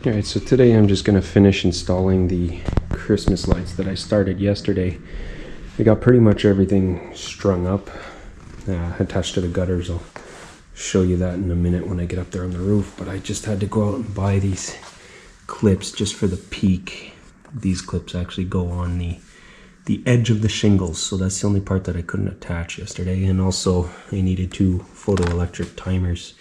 Alright, so today I'm just going to finish installing the Christmas lights that I started yesterday. I got pretty much everything strung up, attached to the gutters. I'll show you that in a minute when I get up there on the roof, but I just had to go out and buy these clips just for the peak. These clips actually go on the edge of the shingles, so that's the only part that I couldn't attach yesterday. And also I needed 2 photoelectric timers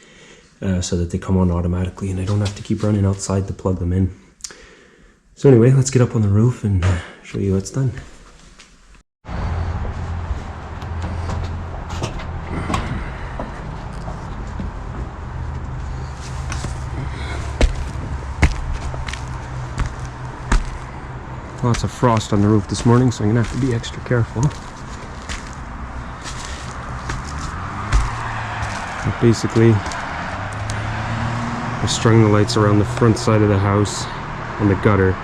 so that they come on automatically and I don't have to keep running outside to plug them in. So anyway, let's get up on the roof and show you what's done. Lots of frost on the roof this morning, so I'm gonna have to be extra careful. But basically, I strung the lights around the front side of the house on the gutter.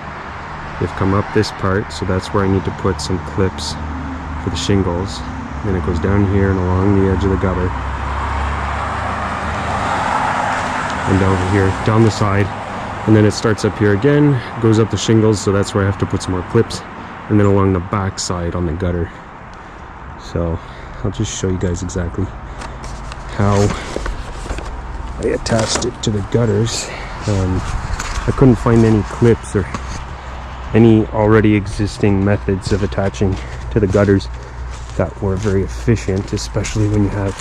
They've come up this part, so that's where I need to put some clips for the shingles. Then it goes down here and along the edge of the gutter. And down here, down the side. And then it starts up here again, goes up the shingles, so that's where I have to put some more clips. And then along the back side on the gutter. So I'll just show you guys exactly how I attached it to the gutters. I couldn't find any clips or any already existing methods of attaching to the gutters that were very efficient, especially when you have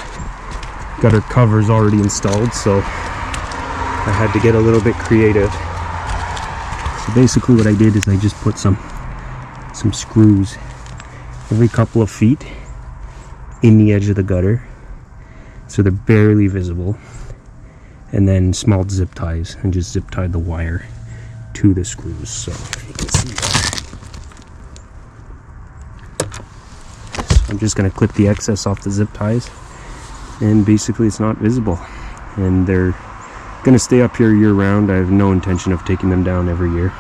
gutter covers already installed. So I had to get a little bit creative. So basically what I did is I just put some screws every couple of feet in the edge of the gutter, so they're barely visible, and then small zip ties, and just zip tied the wire to the screws, so you can see that. So I'm just going to clip the excess off the zip ties, and basically it's not visible, and they're going to stay up here year round. I have no intention of taking them down every year.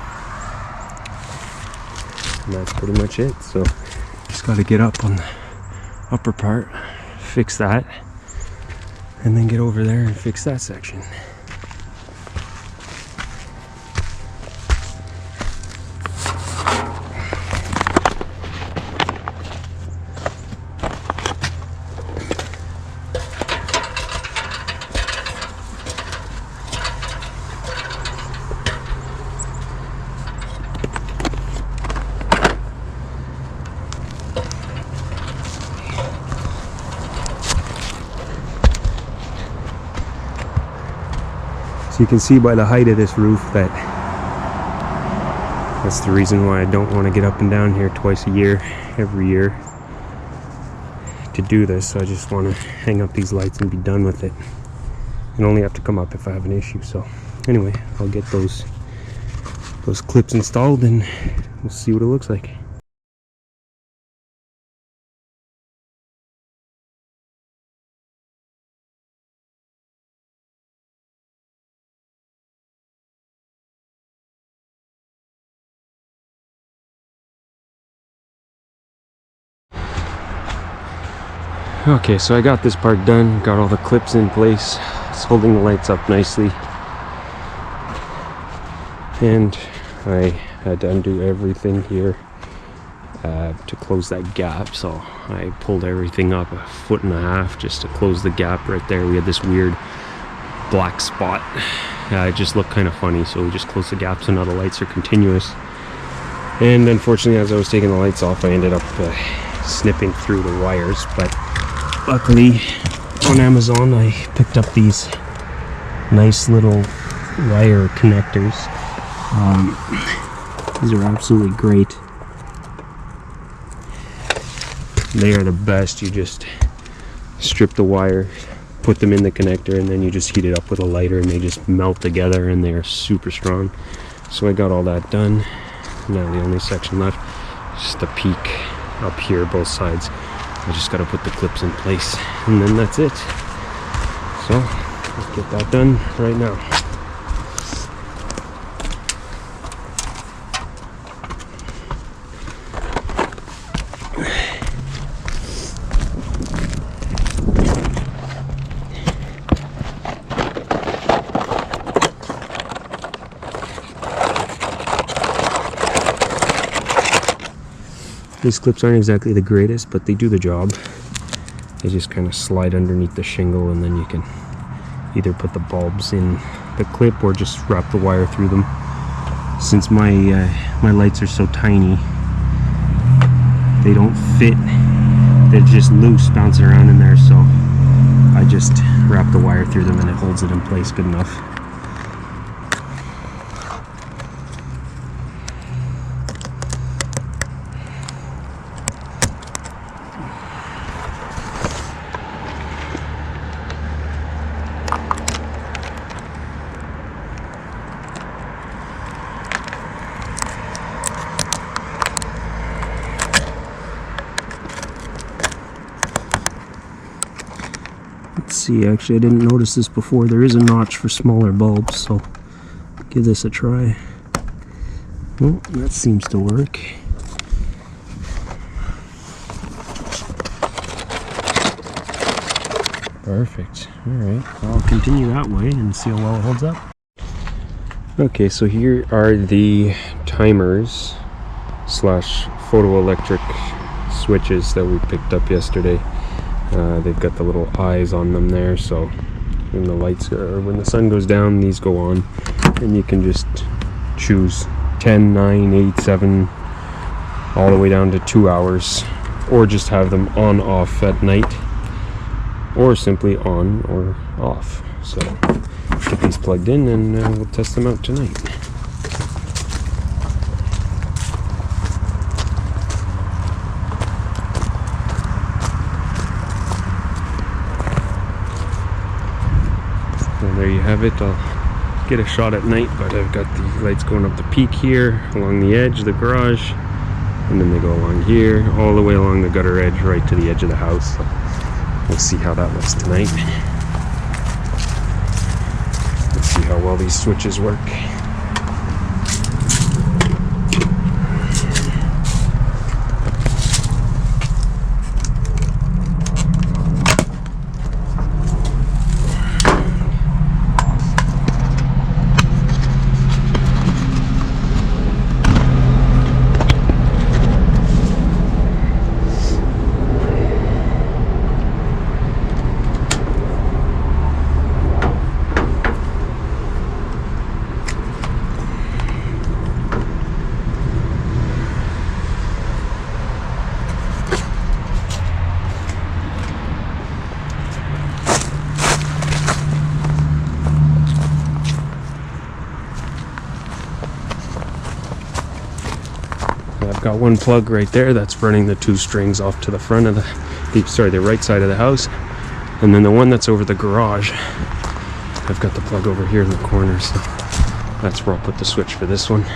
And that's pretty much it. So just got to get up on the upper part, fix that, and then get over there and fix that section. You can see by the height of this roof that's the reason why I don't want to get up and down here twice a year, every year, to do this. So I just want to hang up these lights and be done with it, and only have to come up if I have an issue. So anyway, I'll get those clips installed and we'll see what it looks like. Okay, so I got this part done, got all the clips in place, it's holding the lights up nicely, and I had to undo everything here to close that gap. So I pulled everything up 1.5 feet just to close the gap right there. We had this weird black spot, it just looked kind of funny, so we just closed the gap so now the lights are continuous. And unfortunately, as I was taking the lights off, I ended up snipping through the wires, but luckily on Amazon I picked up these nice little wire connectors. These are absolutely great. They are the best. You just strip the wire, put them in the connector, and then you just heat it up with a lighter and they just melt together and they are super strong. So I got all that done. Now the only section left is just the peak up here, both sides. I just got to put the clips in place and then that's it. So let's get that done right now. These clips aren't exactly the greatest, but they do the job. They just kind of slide underneath the shingle, and then you can either put the bulbs in the clip or just wrap the wire through them. Since my lights are so tiny, they don't fit. They're just loose, bouncing around in there, so I just wrap the wire through them and it holds it in place good enough. Let's see, actually I didn't notice this before. There is a notch for smaller bulbs, so give this a try. Well, that seems to work. Perfect. Alright, I'll continue that way and see how well it holds up. Okay, so here are the timers slash photoelectric switches that we picked up yesterday. They've got the little eyes on them there, so when the lights or when the sun goes down, these go on, and you can just choose 10, 9, 8, 7, all the way down to 2 hours, or just have them on off at night, or simply on or off. So get these plugged in and we'll test them out tonight. There you have it. I'll get a shot at night, but I've got the lights going up the peak here, along the edge of the garage, and then they go along here, all the way along the gutter edge, right to the edge of the house. So we'll see how that looks tonight. Let's see how well these switches work. I've got one plug right there that's running the 2 strings off to the front of the right side of the house, and then the one that's over the garage, I've got the plug over here in the corner, so that's where I'll put the switch for this one.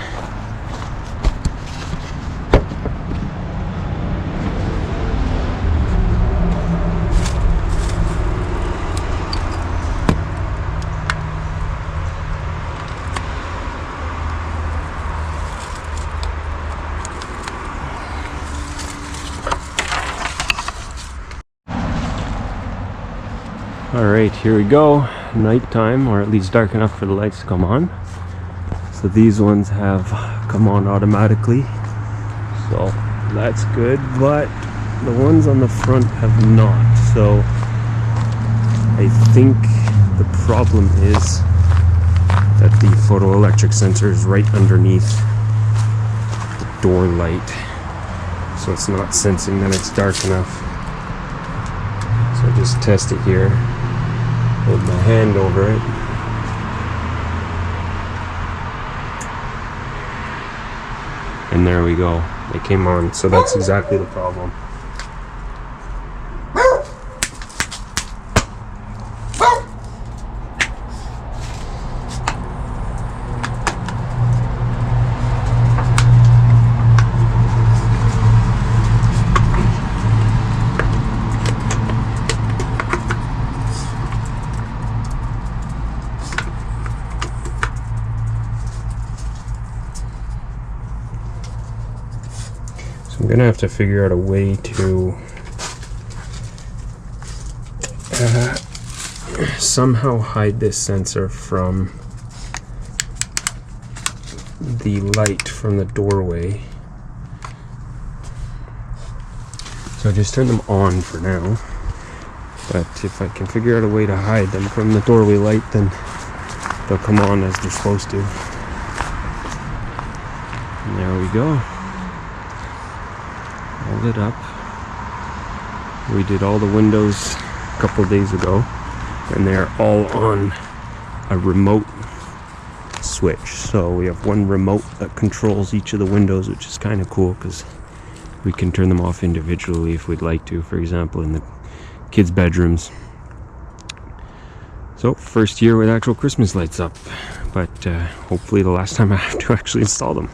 Alright, here we go. Nighttime, or at least dark enough for the lights to come on. So these ones have come on automatically, so that's good, but the ones on the front have not. So I think the problem is that the photoelectric sensor is right underneath the door light, so it's not sensing that it's dark enough. So I'll just test it here. Hold my hand over it. And there we go. It came on. So that's exactly the problem. So I'm gonna have to figure out a way to somehow hide this sensor from the light from the doorway. So I just turn them on for now. But if I can figure out a way to hide them from the doorway light, then they'll come on as they're supposed to. And there we go. All lit up. We did all the windows a couple days ago, and they're all on a remote switch. So we have one remote that controls each of the windows, which is kind of cool because we can turn them off individually if we'd like to, for example in the kids' bedrooms. So first year with actual Christmas lights up, but hopefully the last time I have to actually install them.